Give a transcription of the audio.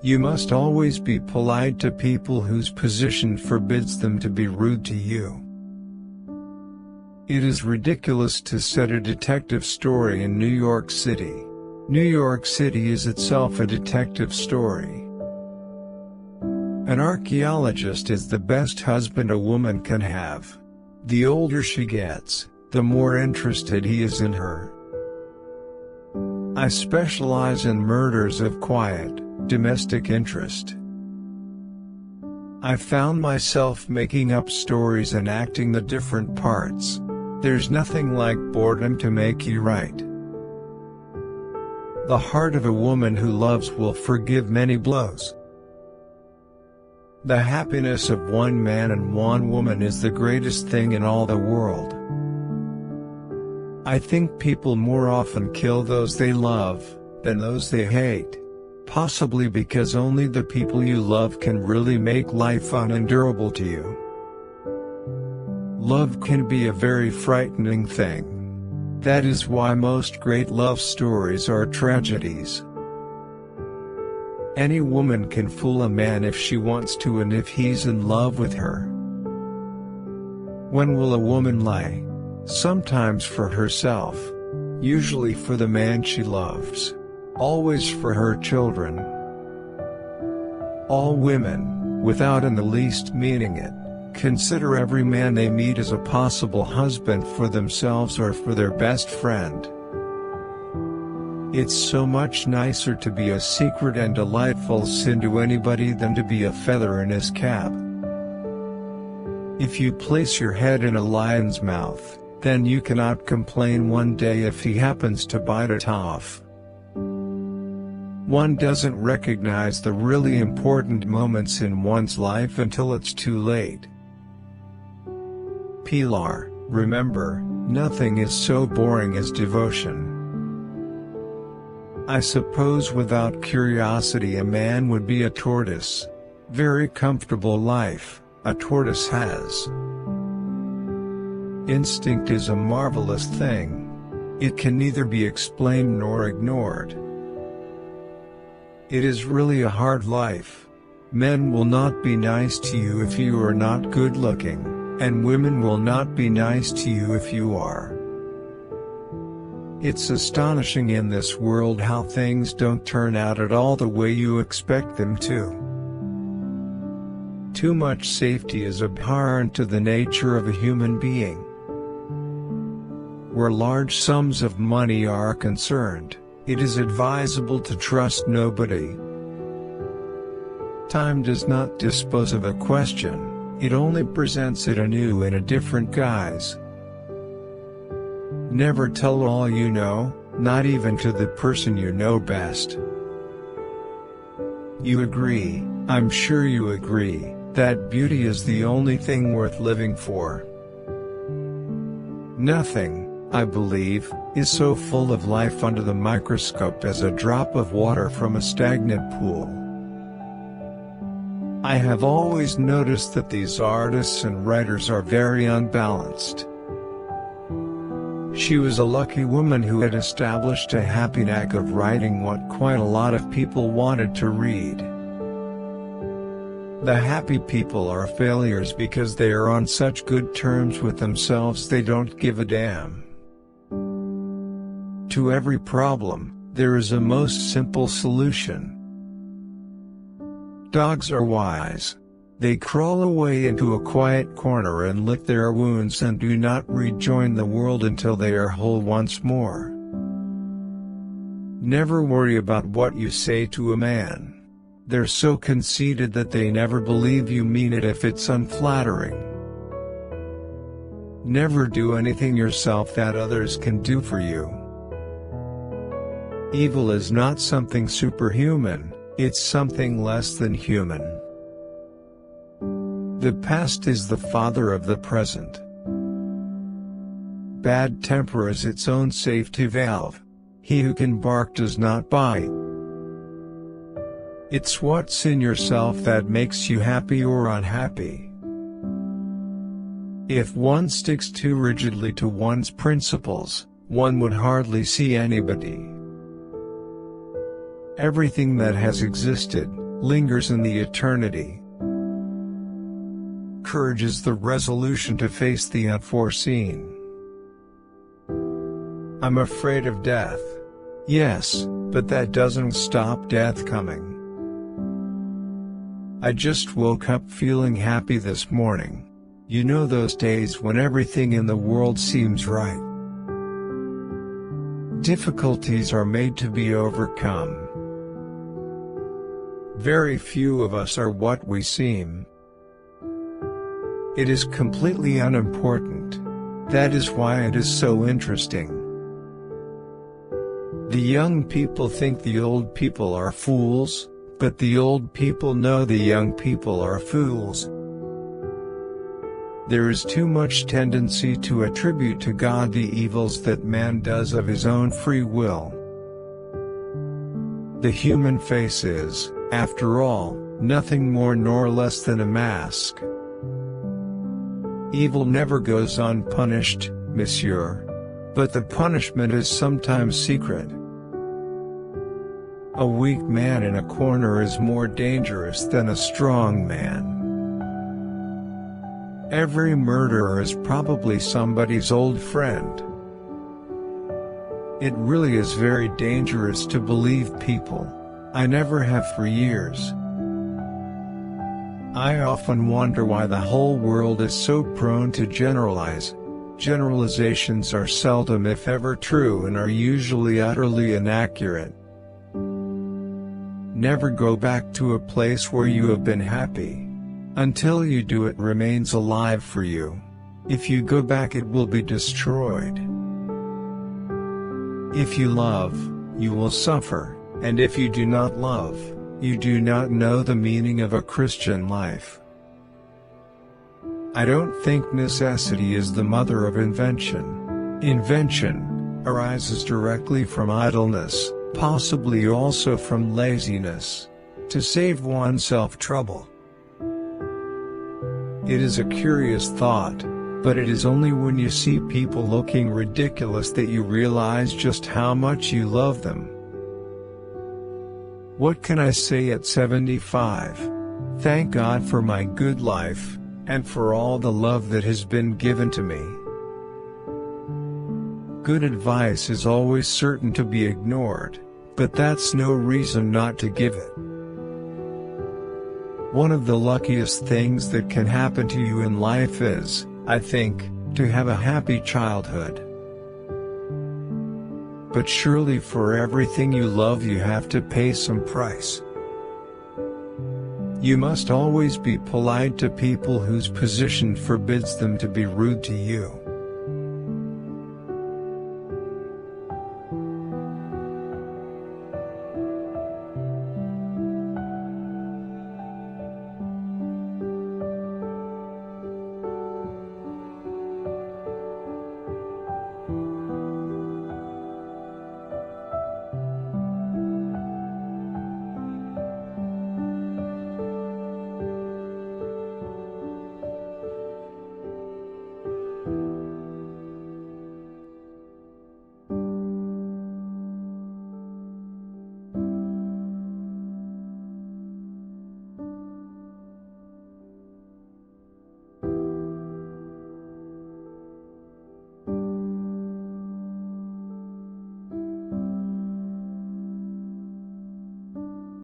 You must always be polite to people whose position forbids them to be rude to you. It is ridiculous to set a detective story in New York City. New York City is itself a detective story. An archaeologist is the best husband a woman can have. The older she gets, the more interested he is in her. I specialize in murders of quiet, domestic interest. I found myself making up stories and acting the different parts. There's nothing like boredom to make you write. The heart of a woman who loves will forgive many blows. The happiness of one man and one woman is the greatest thing in all the world. I think people more often kill those they love than those they hate, possibly because only the people you love can really make life unendurable to you. Love can be a very frightening thing. That is why most great love stories are tragedies. Any woman can fool a man if she wants to and if he's in love with her. When will a woman lie? Sometimes for herself. Usually for the man she loves. Always for her children. All women, without in the least meaning it, consider every man they meet as a possible husband for themselves or for their best friend. It's so much nicer to be a secret and delightful sin to anybody than to be a feather in his cap. If you place your head in a lion's mouth, then you cannot complain one day if he happens to bite it off. One doesn't recognize the really important moments in one's life until it's too late. Pilar, remember, nothing is so boring as devotion. I suppose without curiosity a man would be a tortoise. Very comfortable life, a tortoise has. Instinct is a marvelous thing. It can neither be explained nor ignored. It is really a hard life. Men will not be nice to you if you are not good looking, and women will not be nice to you if you are. It's astonishing in this world how things don't turn out at all the way you expect them to. Too much safety is abhorrent to the nature of a human being. Where large sums of money are concerned, it is advisable to trust nobody. Time does not dispose of a question, it only presents it anew in a different guise. Never tell all you know, not even to the person you know best. You agree, I'm sure you agree, that beauty is the only thing worth living for. Nothing, I believe, is so full of life under the microscope as a drop of water from a stagnant pool. I have always noticed that these artists and writers are very unbalanced. She was a lucky woman who had established a happy knack of writing what quite a lot of people wanted to read. The happy people are failures because they are on such good terms with themselves they don't give a damn. To every problem, there is a most simple solution. Dogs are wise. They crawl away into a quiet corner and lick their wounds and do not rejoin the world until they are whole once more. Never worry about what you say to a man. They're so conceited that they never believe you mean it if it's unflattering. Never do anything yourself that others can do for you. Evil is not something superhuman, it's something less than human. The past is the father of the present. Bad temper is its own safety valve. He who can bark does not bite. It's what's in yourself that makes you happy or unhappy. If one sticks too rigidly to one's principles, one would hardly see anybody. Everything that has existed, lingers in the eternity. Courage is the resolution to face the unforeseen. I'm afraid of death. Yes, but that doesn't stop death coming. I just woke up feeling happy this morning. You know those days when everything in the world seems right. Difficulties are made to be overcome. Very few of us are what we seem. It is completely unimportant. That is why it is so interesting. The young people think the old people are fools, but the old people know the young people are fools. There is too much tendency to attribute to God the evils that man does of his own free will. The human face is, after all, nothing more nor less than a mask. Evil never goes unpunished, monsieur. But the punishment is sometimes secret. A weak man in a corner is more dangerous than a strong man. Every murderer is probably somebody's old friend. It really is very dangerous to believe people. I never have for years. I often wonder why the whole world is so prone to generalize. Generalizations are seldom if ever true and are usually utterly inaccurate. Never go back to a place where you have been happy. Until you do, it remains alive for you. If you go back, it will be destroyed. If you love, you will suffer, and if you do not love, you do not know the meaning of a Christian life. I don't think necessity is the mother of invention. Invention arises directly from idleness, possibly also from laziness, to save oneself trouble. It is a curious thought, but it is only when you see people looking ridiculous that you realize just how much you love them. What can I say at 75? Thank God for my good life, and for all the love that has been given to me. Good advice is always certain to be ignored, but that's no reason not to give it. One of the luckiest things that can happen to you in life is, I think, to have a happy childhood. But surely for everything you love you have to pay some price. You must always be polite to people whose position forbids them to be rude to you.